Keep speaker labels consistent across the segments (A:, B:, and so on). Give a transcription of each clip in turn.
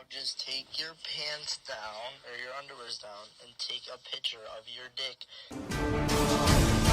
A: just take your pants down, or your underwears down, and take a picture of your dick.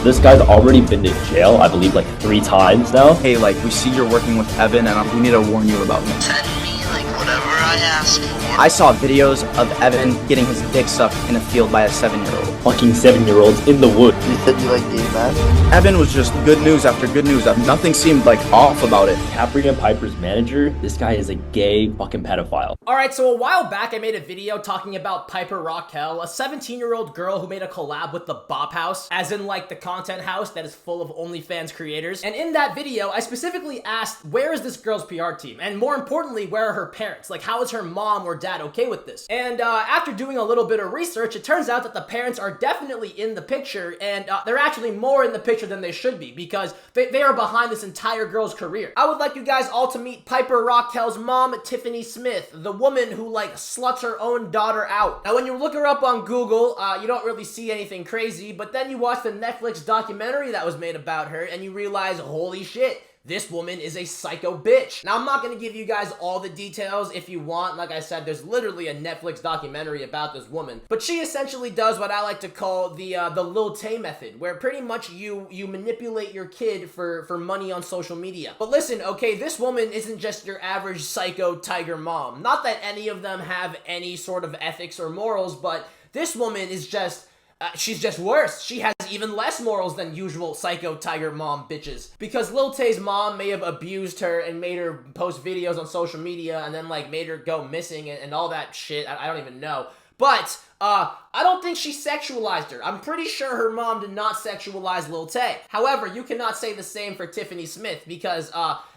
B: This guy's already been to jail, I believe, like 3 times now.
C: Hey, like, we see you're working with Evan, and we need to warn you about him.
A: Send me, like, whatever I ask for.
C: I saw videos of Evan getting his dick sucked in a field by a 7-year-old.
B: Fucking 7-year-olds in the woods.
A: You said you like gay men?
C: Evan was just good news after good news. Nothing seemed, like, off about it.
B: Capri and Piper's manager, this guy is a gay fucking pedophile.
D: Alright, so a while back I made a video talking about Piper Raquel, a 17-year-old girl who made a collab with the Bop House, as in like the content house that is full of OnlyFans creators. And in that video, I specifically asked, where is this girl's PR team? And more importantly, where are her parents? Like, how is her mom or dad okay with this? And after doing a little bit of research, it turns out that the parents are definitely in the picture, and they're actually more in the picture than they should be, because they are behind this entire girl's career. I would like you guys all to meet Piper Raquel's mom, Tiffany Smith, the woman who, like, sluts her own daughter out. Now, when you look her up on Google, you don't really see anything crazy, but then you watch the Netflix documentary that was made about her, and you realize, holy shit, this woman is a psycho bitch. Now, I'm not going to give you guys all the details. If you want, like I said, there's literally a Netflix documentary about this woman. But she essentially does what I like to call the Lil Tay method, where pretty much you manipulate your kid for money on social media. But listen, okay, this woman isn't just your average psycho tiger mom. Not that any of them have any sort of ethics or morals, but this woman is just... she's just worse. She has even less morals than usual psycho tiger mom bitches. Because Lil Tay's mom may have abused her and made her post videos on social media and then, like, made her go missing and all that shit. I don't even know. But, I don't think she sexualized her. I'm pretty sure her mom did not sexualize Lil Tay. However, you cannot say the same for Tiffany Smith because,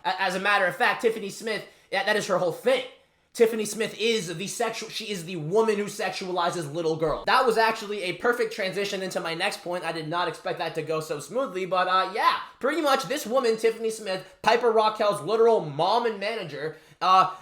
D: as a matter of fact, Tiffany Smith, that is her whole thing. Tiffany Smith is she is the woman who sexualizes little girls. That was actually a perfect transition into my next point. I did not expect that to go so smoothly, but yeah, pretty much this woman, Tiffany Smith, Piper Raquel's literal mom and manager,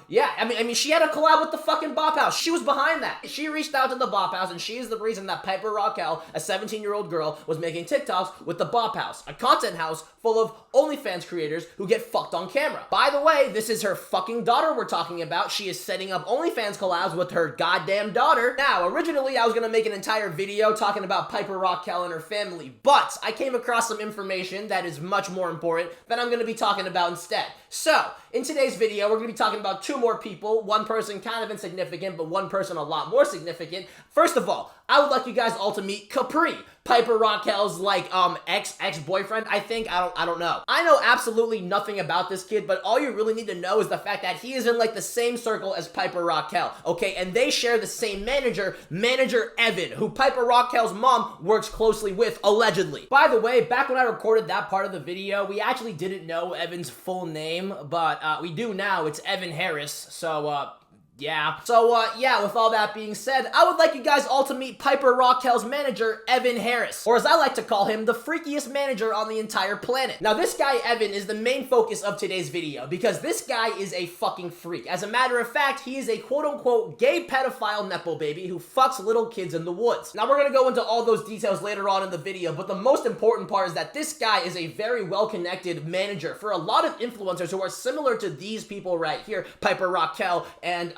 D: yeah, I mean, she had a collab with the fucking Bop House. She was behind that. She reached out to the Bop House, and she is the reason that Piper Raquel, a 17-year-old girl, was making TikToks with the Bop House, a content house full of OnlyFans creators who get fucked on camera. By the way, this is her fucking daughter we're talking about. She is setting up OnlyFans collabs with her goddamn daughter. Now, originally, I was gonna make an entire video talking about Piper Raquel and her family, but I came across some information that is much more important that I'm gonna be talking about instead. So, in today's video, we're gonna be talking about 2 more people, one person kind of insignificant, but one person a lot more significant. First of all, I would like you guys all to meet Capri, Piper Raquel's, like, ex-boyfriend, I think. I don't know. I know absolutely nothing about this kid, but all you really need to know is the fact that he is in, like, the same circle as Piper Raquel, okay? And they share the same manager, Manager Evan, who Piper Raquel's mom works closely with, allegedly. By the way, back when I recorded that part of the video, we actually didn't know Evan's full name, but we do now. It's Evan Harris, so, yeah. So, yeah, with all that being said, I would like you guys all to meet Piper Raquel's manager, Evan Harris. Or as I like to call him, the freakiest manager on the entire planet. Now, this guy, Evan, is the main focus of today's video, because this guy is a fucking freak. As a matter of fact, he is a quote-unquote gay pedophile nepo baby who fucks little kids in the woods. Now, we're gonna go into all those details later on in the video, but the most important part is that this guy is a very well-connected manager for a lot of influencers who are similar to these people right here, Piper Raquel and,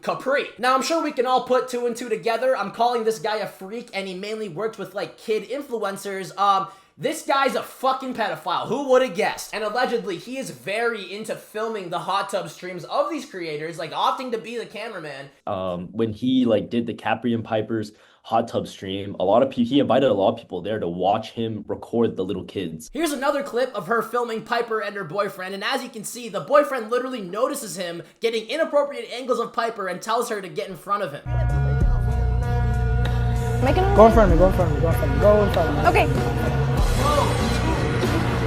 D: Capri. Now, I'm sure we can all put 2 and 2 together. I'm calling this guy a freak, and he mainly works with, like, kid influencers. This guy's a fucking pedophile. Who would have guessed? And allegedly, he is very into filming the hot tub streams of these creators, like, opting to be the cameraman.
B: When he, like, did the Capri and Piper's hot tub stream, he invited a lot of people there to watch him record the little kids.
D: Here's another clip of her filming Piper and her boyfriend, and as you can see, the boyfriend literally notices him getting inappropriate angles of Piper and tells her to get in front of him.
E: Go in front of me, go in front of me, go in front of me, go in front of me.
F: Okay.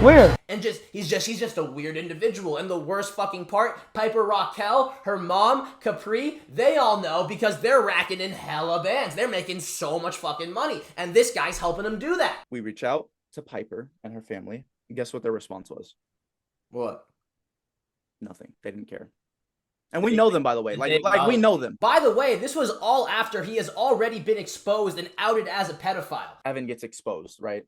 E: Where?
D: And he's just a weird individual. And the worst fucking part, Piper Raquel, her mom, Capri, they all know because they're racking in hella bands. They're making so much fucking money. And this guy's helping them do that.
C: We reach out to Piper and her family, and guess what their response was?
D: What?
C: Nothing. They didn't care. And we know them, by the way. Like we know them.
D: By the way, this was all after he has already been exposed and outed as a pedophile.
C: Evan gets exposed, right?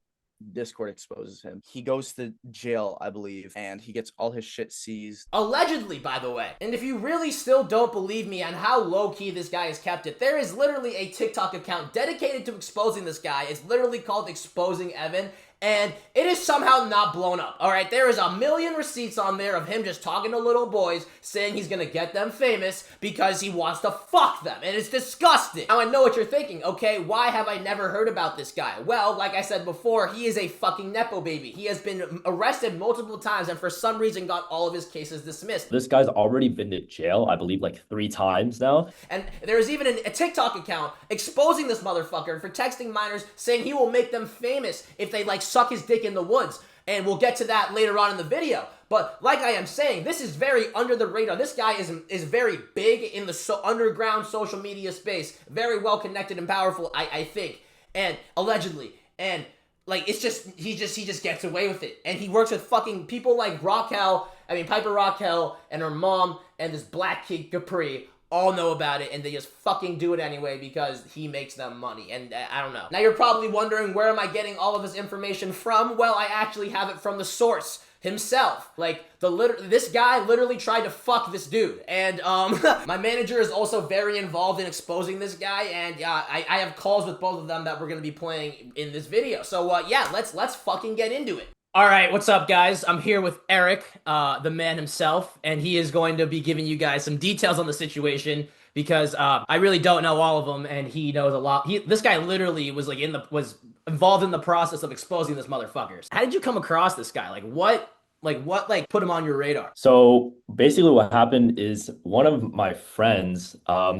C: Discord exposes him. He goes to jail, I believe, and he gets all his shit seized.
D: Allegedly, by the way. And if you really still don't believe me on how low-key this guy has kept it, there is literally a TikTok account dedicated to exposing this guy. It's literally called Exposing Evan. And it is somehow not blown up, all right? There is a million receipts on there of him just talking to little boys, saying he's gonna get them famous because he wants to fuck them, and it's disgusting. Now, I know what you're thinking, okay, why have I never heard about this guy? Well, like I said before, he is a fucking Nepo baby. He has been arrested multiple times and for some reason got all of his cases dismissed.
B: This guy's already been to jail, I believe, like 3 times now.
D: And there's even a TikTok account exposing this motherfucker for texting minors, saying he will make them famous if they, like, suck his dick in the woods. And we'll get to that later on in the video. But like I am saying, this is very under the radar. This guy is very big in the underground social media space. Very well connected and powerful, I think. And allegedly. And like, it's just, he just gets away with it. And he works with fucking people like Piper Raquel and her mom and this black kid Capri all know about it, and they just fucking do it anyway because he makes them money, and I don't know. Now you're probably wondering, where am I getting all of this information from? Well, I actually have it from the source himself. Like, this guy literally tried to fuck this dude, and my manager is also very involved in exposing this guy, and I have calls with both of them that we're gonna be playing in this video. So yeah, let's fucking get into it. All right, what's up, guys? I'm here with Eric, the man himself, and he is going to be giving you guys some details on the situation because I really don't know all of them, and he knows a lot. This guy literally was was involved in the process of exposing this motherfuckers. How did you come across this guy? What put him on your radar?
B: So basically what happened is one of my friends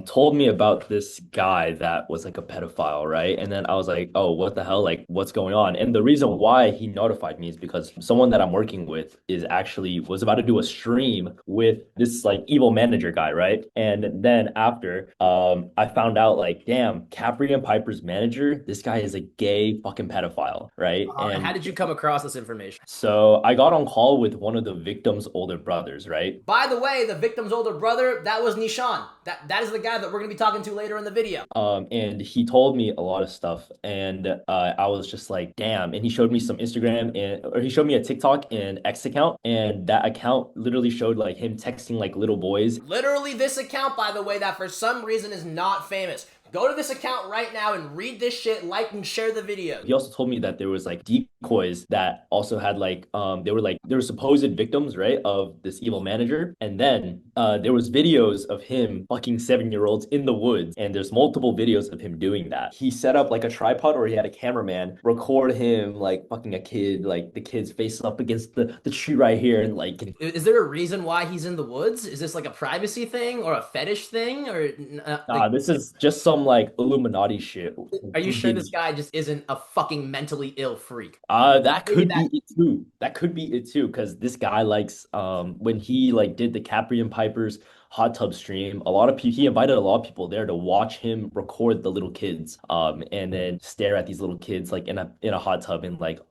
B: told me about this guy that was like a pedophile, right? And then I was like, oh, what the hell? Like, what's going on? And the reason why he notified me is because someone that I'm working with was about to do a stream with this like evil manager guy, right? And then after I found out, like, damn, Capri and Piper's manager, this guy is a gay fucking pedophile, right?
D: And how did you come across this information?
B: So I got on call with one of the victim's older brothers, right?
D: By the way, the victim's older brother, that was Nishan. That is the guy that we're gonna be talking to later in the video.
B: And he told me a lot of stuff, and I was just like, damn. And he showed me some Instagram or he showed me a TikTok and X account, and that account literally showed like him texting like little boys.
D: Literally this account, by the way, that for some reason is not famous. Go to this account right now and read this shit, like and share the video.
B: He also told me that there was like decoys that also had like they were supposed victims, right, of this evil manager. And then there was videos of him fucking 7-year-olds in the woods, and there's multiple videos of him doing that. He set up like a tripod, or he had a cameraman record him like fucking a kid, like the kid's face up against the tree right here, and like.
D: Is there a reason why he's in the woods? Is this like a privacy thing or a fetish thing, or
B: this is just some like Illuminati shit.
D: Are you sure this guy just isn't a fucking mentally ill freak?
B: That could be it too. That could be it too, because this guy likes when he like did the Capri and Piper's hot tub stream, he invited a lot of people there to watch him record the little kids and then stare at these little kids like in a hot tub in like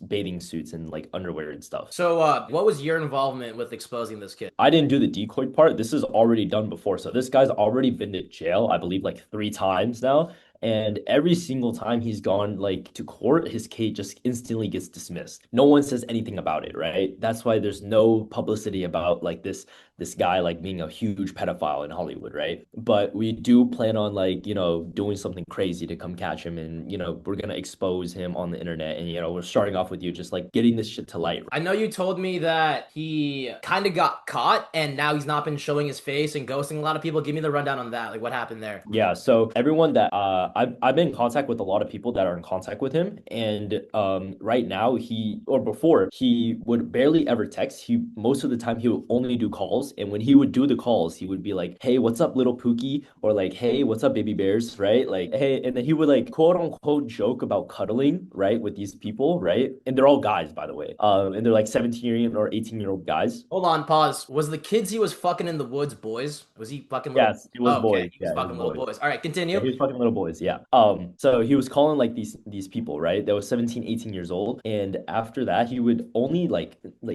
B: bathing suits and like underwear and stuff.
D: So what was your involvement with exposing this kid?
B: I didn't do the decoy part. This is already done before. So this guy's already been to jail, I believe, like 3 times now. And every single time he's gone like to court, his case just instantly gets dismissed. No one says anything about it, right? That's why there's no publicity about like this guy like being a huge pedophile in Hollywood, right? But we do plan on like, doing something crazy to come catch him, and we're gonna expose him on the internet, and we're starting off with you just like getting this shit to light.
D: I know you told me that he kind of got caught and now he's not been showing his face and ghosting a lot of people. Give me the rundown on that. Like, what happened there?
B: Yeah, so everyone that I've been in contact with a lot of people that are in contact with him, and right now before he would barely ever text. Most of the time he would only do calls, and when he would do the calls, he would be like, "Hey, what's up, little Pookie?" or like, "Hey, what's up, baby bears?" Right? Like, hey, and then he would like quote unquote joke about cuddling, right, with these people, right? And they're all guys, by the way, and they're like 17 or 18-year-old guys.
D: Hold on, pause. Was the kids he was fucking in the woods boys? Was he fucking little?
B: Yes, it was boys.
D: He was fucking little boys. All right, continue.
B: Yeah, he was fucking little boys. is, yeah. So he was calling like these people, right? That was 17, 18 years old. And after that, he would only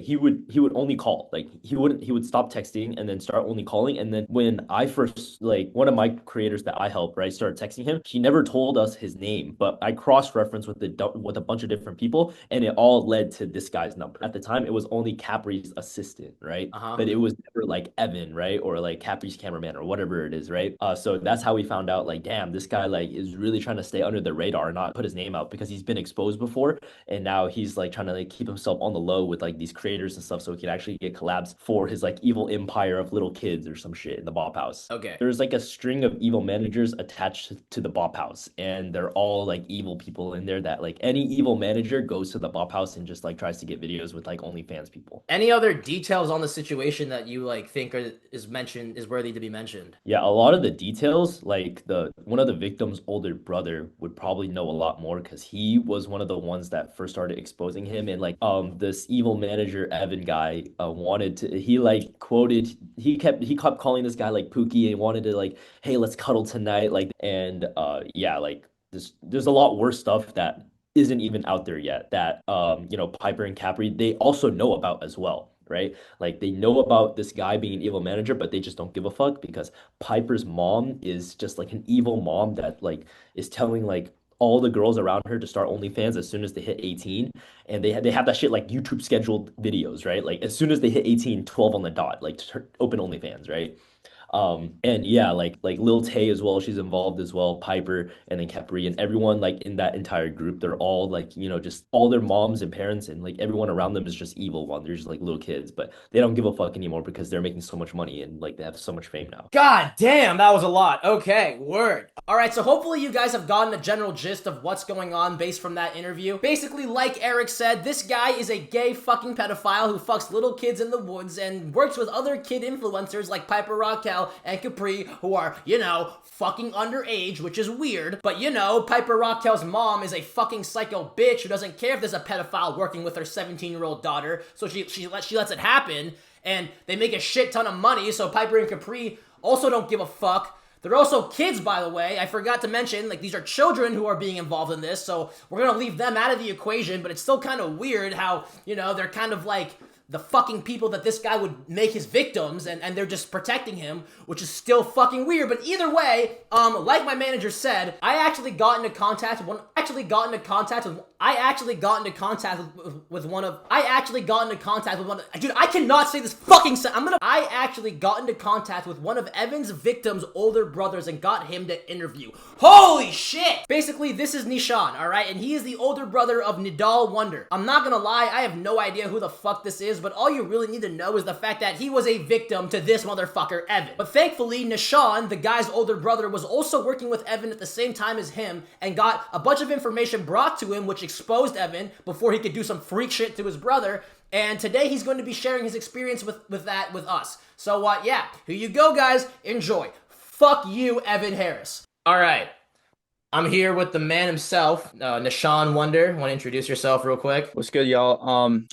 B: he would only call. Like he would stop texting and then start only calling. And then when I first like one of my creators that I help, right, started texting him, he never told us his name, but I cross-referenced with a bunch of different people, and it all led to this guy's number. At the time, it was only Capri's assistant, right? But it was never like Evan, right? Or like Capri's cameraman or whatever it is, right? So that's how we found out, like, damn, this guy like is really trying to stay under the radar and not put his name out because he's been exposed before, and now he's like trying to like keep himself on the low with like these creators and stuff so he can actually get collabs for his like evil empire of little kids or some shit in the Bop House.
D: Okay.
B: There's like a string of evil managers attached to the Bop House, and they're all like evil people in there that like any evil manager goes to the Bop House and just like tries to get videos with like OnlyFans people.
D: Any other details on the situation that you like think is worthy to be mentioned?
B: Yeah, a lot of the details, like one of the victim's older brother would probably know a lot more because he was one of the ones that first started exposing him. And like this evil manager Evan guy wanted to he kept calling this guy like Pookie and wanted to like, hey, let's cuddle tonight, like. And yeah, like there's a lot worse stuff that isn't even out there yet that Piper and Capri, they also know about as well, right? Like they know about this guy being an evil manager, but they just don't give a fuck because Piper's mom is just like an evil mom that like is telling like all the girls around her to start OnlyFans as soon as they hit 18. And they have that shit like YouTube scheduled videos, right? Like as soon as they hit 18, 12 on the dot, like to open OnlyFans, right? And yeah, like Lil Tay as well, she's involved as well, Piper, and then Capri, and everyone like in that entire group, they're all like, just all their moms and parents and like everyone around them is just evil while they're just like little kids, but they don't give a fuck anymore because they're making so much money and like they have so much fame now.
D: God damn, that was a lot. Okay, word. All right, so hopefully you guys have gotten a general gist of what's going on based from that interview. Basically, like Eric said, this guy is a gay fucking pedophile who fucks little kids in the woods and works with other kid influencers like Piper Raquel and Capri, who are, fucking underage, which is weird. But Piper Raquel's mom is a fucking psycho bitch who doesn't care if there's a pedophile working with her 17-year-old daughter, so she lets it happen, and they make a shit ton of money, so Piper and Capri also don't give a fuck. They're also kids, by the way. I forgot to mention, like, these are children who are being involved in this, so we're gonna leave them out of the equation, but it's still kind of weird how, they're kind of like the fucking people that this guy would make his victims, and they're just protecting him, which is still fucking weird. But either way, like my manager said, I actually got into contact with one of dude, I cannot say this fucking I actually got into contact with one of Evan's victims' older brothers and got him to interview. Holy shit! Basically, this is Nishan, alright? And he is the older brother of Nidal Wonder. I'm not gonna lie, I have no idea who the fuck this is, but all you really need to know is the fact that he was a victim to this motherfucker, Evan. But thankfully, Neshan, the guy's older brother, was also working with Evan at the same time as him and got a bunch of information brought to him which exposed Evan before he could do some freak shit to his brother. And today he's going to be sharing his experience with that with us. So yeah, here you go, guys. Enjoy. Fuck you, Evan Harris. All right. I'm here with the man himself, Nishan Wonder. Want to introduce yourself real quick?
C: What's good, y'all?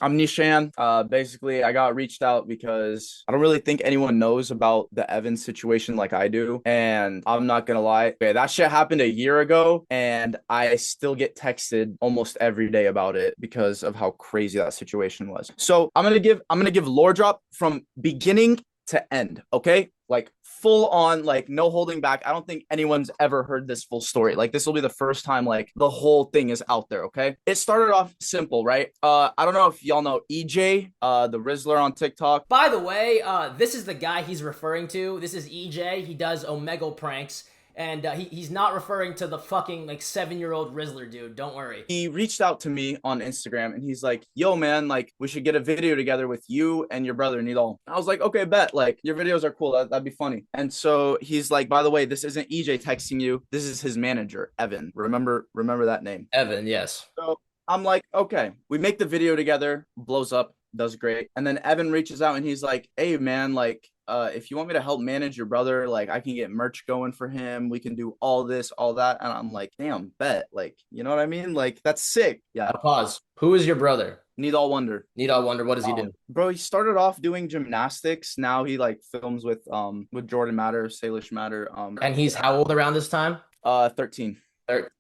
C: I'm Nishan. Basically, I got reached out because I don't really think anyone knows about the Evan situation like I do. And I'm not gonna lie, okay, that shit happened a year ago, and I still get texted almost every day about it because of how crazy that situation was. So I'm gonna give lore drop from beginning to end, okay? Like full on, like no holding back. I don't think anyone's ever heard this full story. Like this will be the first time like the whole thing is out there, okay? It started off simple, right? I don't know if y'all know EJ, the Rizzler on TikTok.
D: By the way, this is the guy he's referring to. This is EJ. He does Omegle pranks. And he's not referring to the fucking, like, 7-year-old Rizzler dude. Don't worry.
C: He reached out to me on Instagram, and he's like, yo, man, like, we should get a video together with you and your brother, Nidal. I was like, okay, bet. Like, your videos are cool. That'd be funny. And so he's like, by the way, this isn't EJ texting you. This is his manager, Evan. Remember that name.
D: Evan, yes.
C: So I'm like, okay. We make the video together. Blows up. Does great. And then Evan reaches out, and he's like, hey, man, like, if you want me to help manage your brother, like I can get merch going for him. We can do all this, all that. And I'm like, damn, bet. Like, you know what I mean? Like, that's sick. Yeah.
D: Pause. Who is your brother?
C: Nidal Wonder.
D: Nidal Wonder, what does he do?
C: Bro, he started off doing gymnastics. Now he like films with Jordan Matter, Salish Matter.
D: And he's how old around this time?
C: 13.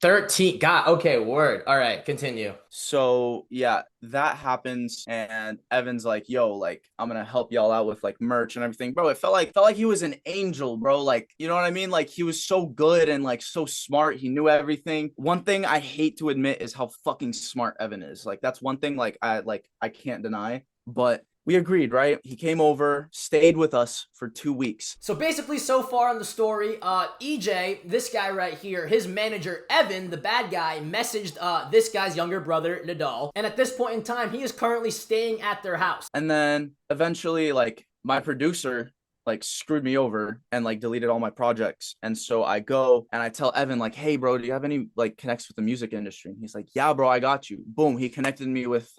D: 13. God, okay, word. All right, continue.
C: So yeah, that happens, and Evan's like, yo, like, I'm gonna help y'all out with like merch and everything. Bro, it felt like he was an angel, bro. Like, you know what I mean? Like, he was so good and like so smart. He knew everything. One thing I hate to admit is how fucking smart Evan is. Like, that's one thing I can't deny. But we agreed, right? He came over, stayed with us for 2 weeks.
D: So basically, so far in the story, EJ, this guy right here, his manager, Evan, the bad guy, messaged this guy's younger brother, Nidal. And at this point in time, he is currently staying at their house.
C: And then eventually, like, my producer like screwed me over and like deleted all my projects. And so I go and I tell Evan like, hey bro, do you have any like connects with the music industry? And he's like, yeah bro, I got you. Boom, he connected me with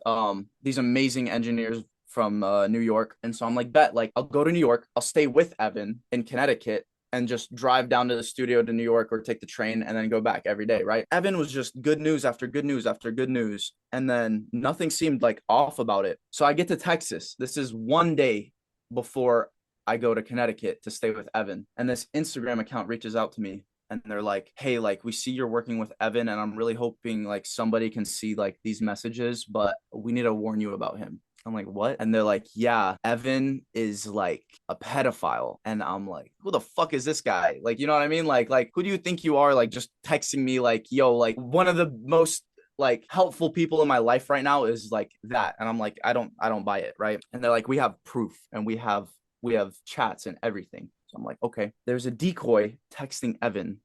C: these amazing engineers from New York. And so I'm like, bet, like, I'll go to New York, I'll stay with Evan in Connecticut and just drive down to the studio to New York or take the train and then go back every day, right? Evan was just good news after good news after good news. And then nothing seemed like off about it. So I get to Texas. This is one day before I go to Connecticut to stay with Evan. And this Instagram account reaches out to me and they're like, hey, like, we see you're working with Evan and I'm really hoping like somebody can see like these messages, but we need to warn you about him. I'm like, what? And they're like, yeah, Evan is like a pedophile. And I'm like, who the fuck is this guy? Like, you know what I mean? Like, who do you think you are? Like, just texting me like, yo, like, one of the most like helpful people in my life right now is like that. And I'm like, I don't buy it, right? And they're like, we have proof and we have chats and everything. So I'm like, okay. There's a decoy texting Evan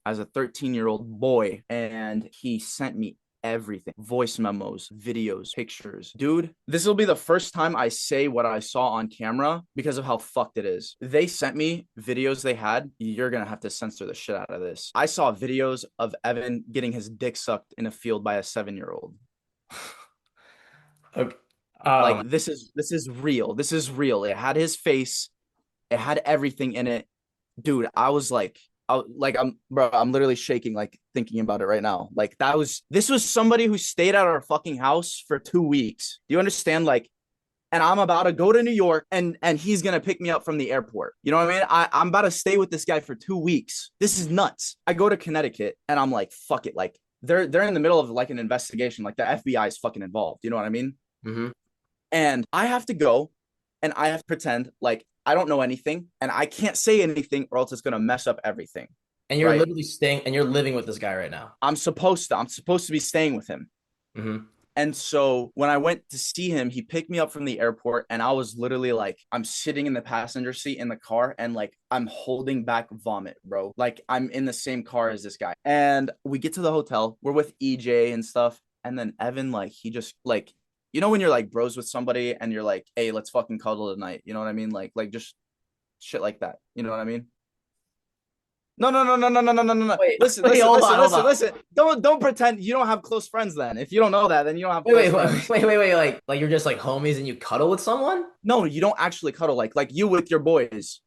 C: as a 13-year-old boy, and he sent me everything: voice memos, videos, pictures. Dude, this will be the first time I say what I saw on camera because of how fucked it is. They sent me videos they had. You're gonna have to censor the shit out of this. I saw videos of Evan getting his dick sucked in a field by a 7-year-old.
D: Okay.
C: Like, this is real. This is real. It had his face. It had everything in it. Dude, I was like, I'm literally shaking, like, thinking about it right now. Like, this was somebody who stayed at our fucking house for 2 weeks. Do you understand? Like, and I'm about to go to New York and he's going to pick me up from the airport. You know what I mean? I'm about to stay with this guy for 2 weeks. This is nuts. I go to Connecticut and I'm like, fuck it. Like, they're in the middle of like an investigation. Like, the FBI is fucking involved. You know what I mean?
D: Mm-hmm.
C: And I have to go and I have to pretend like I don't know anything and I can't say anything or else it's going to mess up everything.
D: And you're literally staying and you're living with this guy right now.
C: I'm supposed to be staying with him.
D: Mm-hmm.
C: And so when I went to see him, he picked me up from the airport and I was literally like, I'm sitting in the passenger seat in the car and like, I'm holding back vomit, bro. Like, I'm in the same car as this guy. And we get to the hotel, we're with EJ and stuff. And then Evan, like, he just like, you know, when you're like bros with somebody and you're like, hey, let's fucking cuddle tonight. You know what I mean? Like just shit like that. You know what I mean? No.
D: Wait,
C: Listen.
D: hold on.
C: Don't pretend you don't have close friends then. If you don't know that, then you don't have
D: Wait,
C: close friends.
D: wait. Like you're just like homies and you cuddle with someone?
C: No, you don't actually cuddle like you with your boys.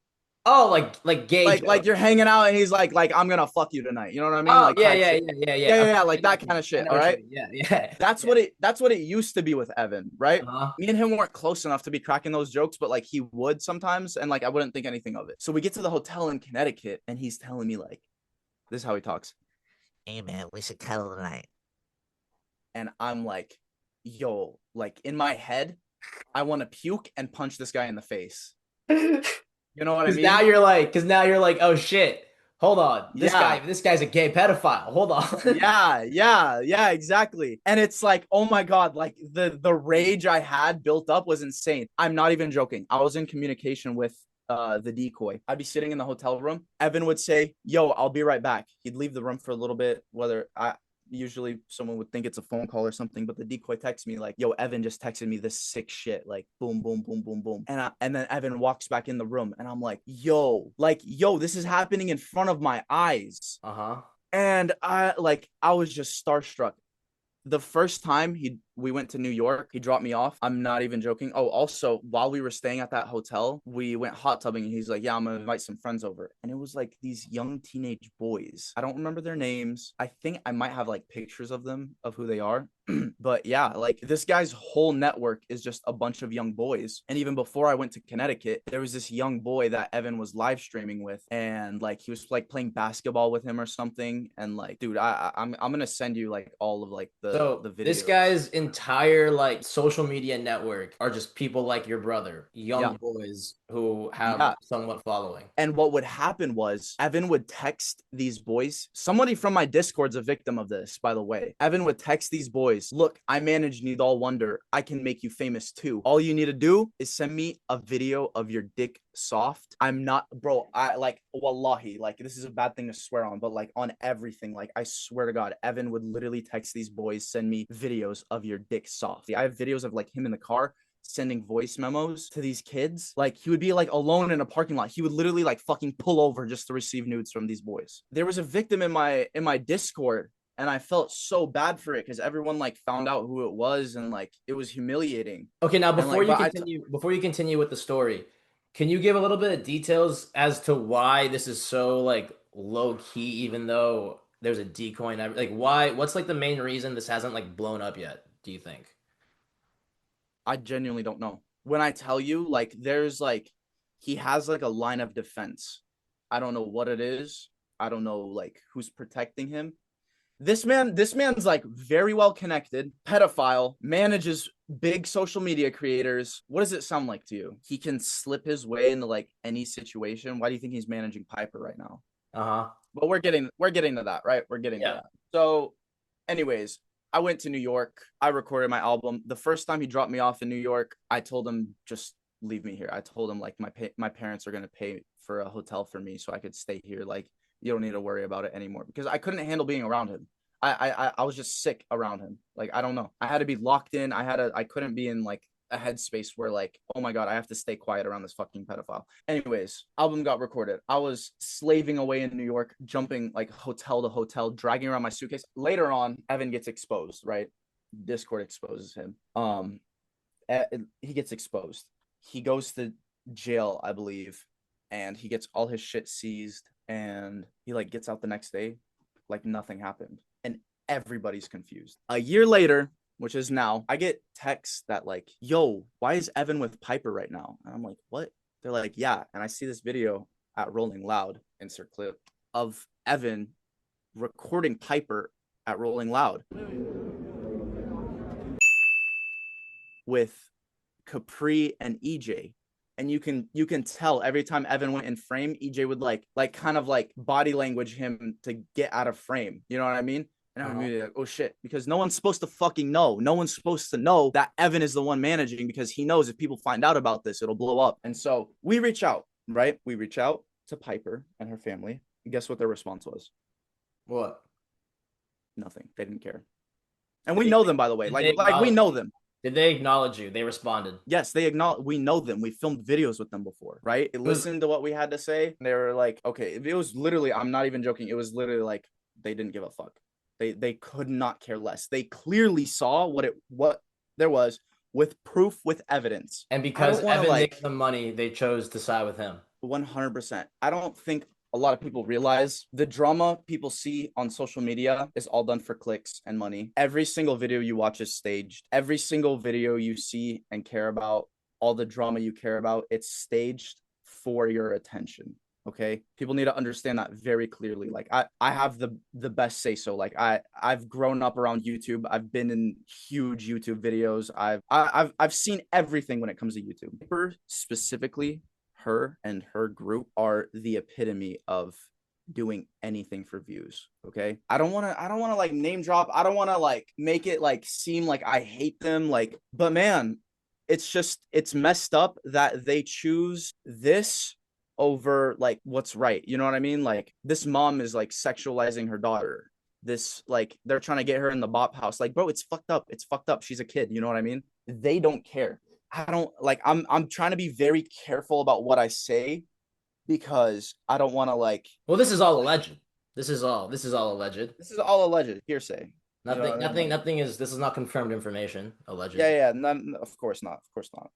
D: Oh, like gay.
C: Like you're hanging out and he's like I'm gonna fuck you tonight. You know what I mean?
D: Oh,
C: like,
D: yeah.
C: Like that kind of shit. All right.
D: Yeah.
C: That's what it used to be with Evan, right?
D: Uh-huh.
C: Me and him weren't close enough to be cracking those jokes, but like he would sometimes, and like I wouldn't think anything of it. So we get to the hotel in Connecticut, and he's telling me like, this is how he talks.
F: Hey man, we should cuddle tonight.
C: And I'm like, yo, like in my head, I want to puke and punch this guy in the face. You know what I mean?
D: Now you're like, oh shit. Hold on. This guy's a gay pedophile. Hold on.
C: yeah, exactly. And it's like, oh my God, like the rage I had built up was insane. I'm not even joking. I was in communication with the decoy. I'd be sitting in the hotel room. Evan would say, yo, I'll be right back. He'd leave the room for a little bit, usually someone would think it's a phone call or something, but the decoy texts me like, yo, Evan just texted me this sick shit, like boom, boom, boom, boom, boom. And then Evan walks back in the room and I'm like, yo, this is happening in front of my eyes.
D: Uh-huh.
C: And I was just starstruck. The first time we went to New York. He dropped me off. I'm not even joking. Oh, also, while we were staying at that hotel, we went hot tubbing, and he's like, yeah, I'm gonna invite some friends over. And it was like these young teenage boys. I don't remember their names. I think I might have like pictures of them, of who they are. But yeah, like this guy's whole network is just a bunch of young boys. And even before I went to Connecticut, there was this young boy that Evan was live streaming with, and like he was like playing basketball with him or something. And like, dude, I'm gonna send you like all of like the videos.
D: This guy's entire like social media network are just people like your brother, young boys who have somewhat following.
C: And what would happen was Evan would text these boys. Somebody from my Discord's a victim of this, by the way. Evan would text these boys, look, I manage Nidal Wonder. I can make you famous too. All you need to do is send me a video of your dick soft. I'm not, bro, I like, wallahi, like this is a bad thing to swear on, but like on everything, like I swear to God, Evan would literally text these boys, send me videos of your dick soft. I have videos of like him in the car sending voice memos to these kids. Like he would be like alone in a parking lot. He would literally like fucking pull over just to receive nudes from these boys. There was a victim in my Discord, and I felt so bad for it because everyone like found out who it was, and like it was humiliating.
D: Okay, now before you continue with the story, can you give a little bit of details as to why this is so like low key, even though there's a decoy and like what's like the main reason this hasn't like blown up yet, do you think?
C: I genuinely don't know. When I tell you, like, there's like, he has like a line of defense. I don't know what it is. I don't know like who's protecting him. This man's like very well connected, pedophile, manages big social media creators. What does it sound like to you? He can slip his way into like any situation. Why do you think he's managing Piper right now? But we're getting to that, right? We're getting to that. So, anyways, I went to New York. I recorded my album. The first time he dropped me off in New York, I told him, just leave me here. I told him like my parents are going to pay for a hotel for me so I could stay here. Like, you don't need to worry about it anymore, because I couldn't handle being around him. I was just sick around him. Like, I don't know. I had to be locked in. I couldn't be in like a headspace where like, oh my God, I have to stay quiet around this fucking pedophile. Anyways, album got recorded. I was slaving away in New York, jumping like hotel to hotel, dragging around my suitcase. Later on, Evan gets exposed, right? Discord exposes him. He gets exposed. He goes to jail, I believe, and he gets all his shit seized, and he like gets out the next day like nothing happened. And everybody's confused. A year later, which is now, I get texts that like, yo, why is Evan with Piper right now? And I'm like, what? They're like, yeah. And I see this video at Rolling Loud, insert clip, of Evan recording Piper at Rolling Loud with Capri and EJ. And you can tell every time Evan went in frame, EJ would like kind of like body language him to get out of frame. You know what I mean? And I'm immediately like, oh shit, because no one's supposed to fucking know. No one's supposed to know that Evan is the one managing, because he knows if people find out about this, it'll blow up. And so we reach out, right? We reach out to Piper and her family. And guess what their response was?
D: What?
C: Nothing. They didn't care. And we know them, by the way. Like we know them.
D: Did they acknowledge you? They responded.
C: Yes, they acknowledge. We know them. We filmed videos with them before, right? They listened to what we had to say. They were like, okay. It was literally, I'm not even joking. It was literally like they didn't give a fuck. They could not care less. They clearly saw what there was, with proof, with evidence.
D: And because Evan gave them money, they chose to side with him.
C: 100%. I don't think a lot of people realize the drama people see on social media is all done for clicks and money. Every single video you watch is staged. Every single video you see and care about, all the drama you care about, it's staged for your attention. Okay, people need to understand that very clearly. Like I have the best say so. Like I've grown up around YouTube. I've been in huge YouTube videos. I've seen everything when it comes to YouTube. Her specifically, her and her group are the epitome of doing anything for views. Okay, I don't want to like name drop. I don't want to like make it like seem like I hate them. Like, but man, it's messed up that they choose this over like what's right. You know what I mean? Like, this mom is like sexualizing her daughter. This, like, they're trying to get her in the bop house. Like, bro, it's fucked up. It's fucked up. She's a kid. You know what I mean? They don't care. I don't like, I'm trying to be very careful about what I say, because I don't want to like,
D: well, this is all alleged. This is all alleged.
C: This is all alleged hearsay. You know what I mean?
D: Nothing is. This is not confirmed information. Allegedly.
C: Yeah, none, of course not. Of course not.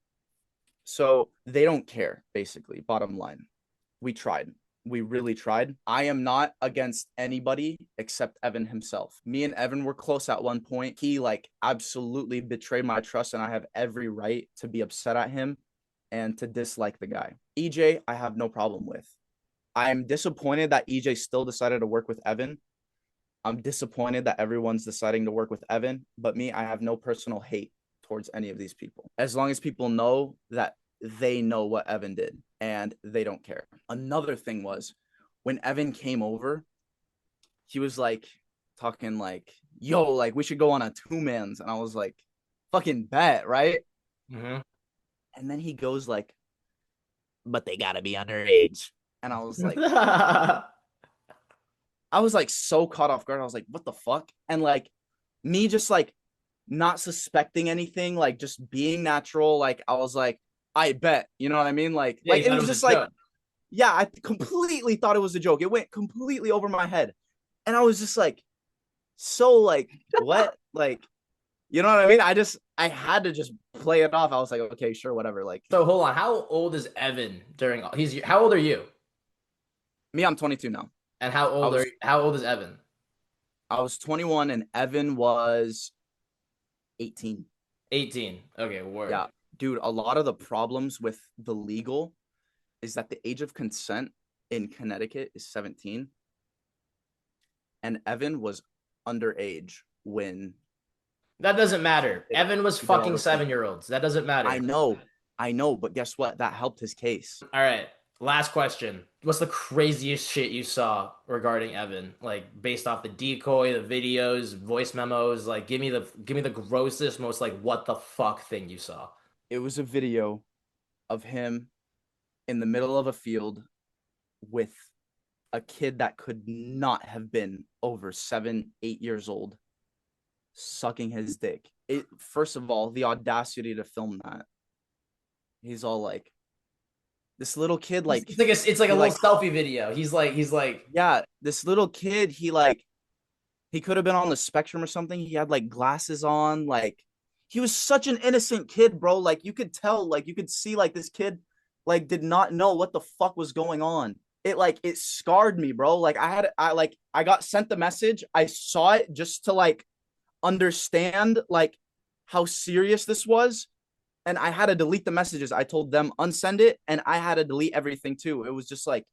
C: So they don't care, basically. Bottom line. We tried. We really tried. I am not against anybody except Evan himself. Me and Evan were close at one point. He like absolutely betrayed my trust, and I have every right to be upset at him and to dislike the guy. EJ, I have no problem with. I'm disappointed that EJ still decided to work with Evan. I'm disappointed that everyone's deciding to work with Evan, but me, I have no personal hate towards any of these people. As long as people know that they know what Evan did and they don't care. Another thing was when Evan came over, he was like talking like, yo, like we should go on a 2-man's. And I was like, fucking bet, right?
D: Mm-hmm.
C: And then he goes like,
F: But they gotta be underage.
C: and I was like so caught off guard. I was like, what the fuck? And like me just like not suspecting anything, like just being natural. Like I was like, I bet, you know what I mean? Like,
D: Yeah,
C: like it was just like, yeah, I completely thought it was a joke. It went completely over my head. And I was just like, so like, what? Like, you know what I mean? I had to just play it off. I was like, okay, sure, whatever. Like,
D: So hold on. How old is Evan during? How old are you?
C: me, I'm 22 now.
D: And how old How old is Evan?
C: I was 21 and Evan was 18.
D: 18. Okay, word.
C: Yeah. Dude, a lot of the problems with the legal is that the age of consent in Connecticut is 17. And Evan was underage when
D: That doesn't matter. Evan was
C: did all
D: fucking
C: those things.
D: 7-year-olds. That doesn't matter.
C: I know, but guess what? That helped his case.
D: All right. Last question. What's the craziest shit you saw regarding Evan? Like based off the decoy, the videos, voice memos. Like give me the grossest, most like what the fuck thing you saw.
C: It was a video of him in the middle of a field with a kid that could not have been over 7, 8 years old sucking his dick. First of all, the audacity to film that. He's all like, this little kid, like
D: It's like a little selfie video. He's like
C: yeah, this little kid, he could have been on the spectrum or something. He had like glasses on, like he was such an innocent kid, bro. Like you could tell, like you could see like this kid like did not know what the fuck was going on. It scarred me, bro. Like I got sent the message. I saw it just to like understand like how serious this was. And I had to delete the messages. I told them unsend it, and I had to delete everything too. It was just like,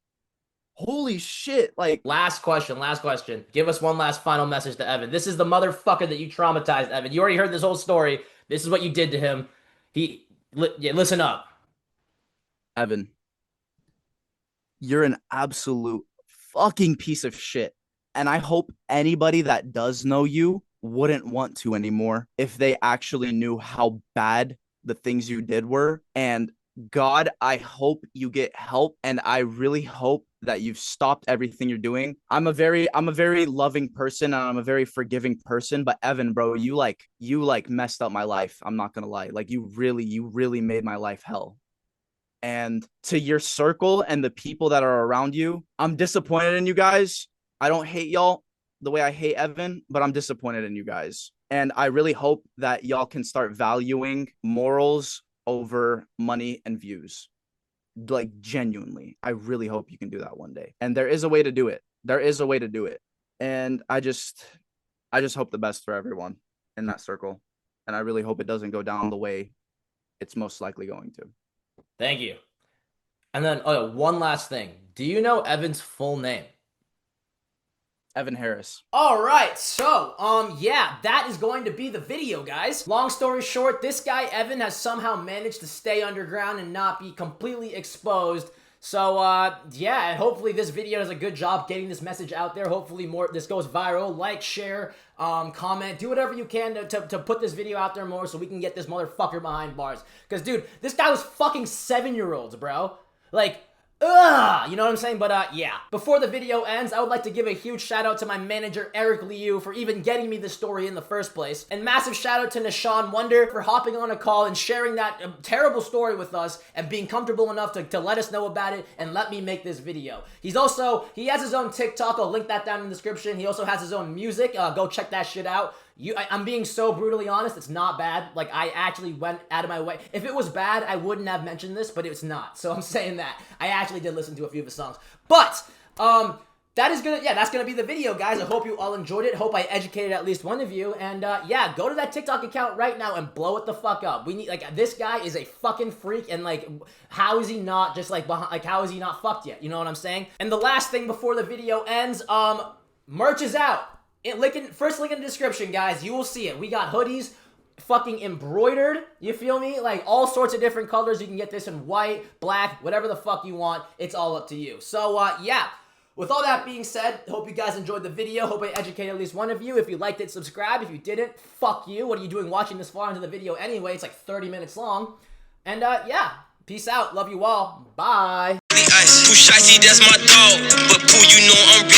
C: holy shit. Like,
D: last question. Give us one last final message to Evan. This is the motherfucker that you traumatized, Evan. You already heard this whole story. This is what you did to him. Listen up.
C: Evan, you're an absolute fucking piece of shit. And I hope anybody that does know you wouldn't want to anymore if they actually knew how bad the things you did were. And God, I hope you get help, and I really hope that you've stopped everything you're doing. I'm a very loving person, and I'm a very forgiving person, but Evan, bro, you messed up my life. I'm not gonna lie. Like you really made my life hell. And to your circle and the people that are around you, I'm disappointed in you guys. I don't hate y'all the way I hate Evan, but I'm disappointed in you guys. And I really hope that y'all can start valuing morals over money and views. Like genuinely, I really hope you can do that one day. And there is a way to do it. And I just hope the best for everyone in that circle. And I really hope it doesn't go down the way it's most likely going to.
D: Thank you. And then one last thing. Do you know Evan's full name?
C: Evan Harris.
D: All right, so, yeah, that is going to be the video, guys. Long story short, this guy, Evan, has somehow managed to stay underground and not be completely exposed. So, yeah, and hopefully this video does a good job getting this message out there. Hopefully this goes viral. Like, share, comment, do whatever you can to put this video out there more so we can get this motherfucker behind bars. Because, dude, this guy was fucking 7-year-olds, bro. Like, ugh, you know what I'm saying? But yeah. Before the video ends, I would like to give a huge shout out to my manager, Eric Leu, for even getting me this story in the first place. And massive shout out to Nishan Wonder for hopping on a call and sharing that terrible story with us and being comfortable enough to let us know about it and let me make this video. He has his own TikTok. I'll link that down in the description. He also has his own music. Go check that shit out. I'm being so brutally honest, it's not bad. Like, I actually went out of my way. If it was bad, I wouldn't have mentioned this, but it's not. So I'm saying that. I actually did listen to a few of his songs. But, that's gonna be the video, guys. I hope you all enjoyed it. Hope I educated at least one of you. And, yeah, go to that TikTok account right now and blow it the fuck up. We need, like, this guy is a fucking freak, and, like, how is he not just, like, behind, like, how is he not fucked yet? You know what I'm saying? And the last thing before the video ends, merch is out. First link in the description, guys. You will see it. We got hoodies, fucking embroidered. You feel me? Like, all sorts of different colors. You can get this in white, black, whatever the fuck you want. It's all up to you. So, yeah. With all that being said, hope you guys enjoyed the video. Hope I educated at least one of you. If you liked it, subscribe. If you didn't, fuck you. What are you doing watching this far into the video anyway? It's like 30 minutes long. And, yeah. Peace out. Love you all. Bye.
G: That's my dog, but Pooh, you know I'm really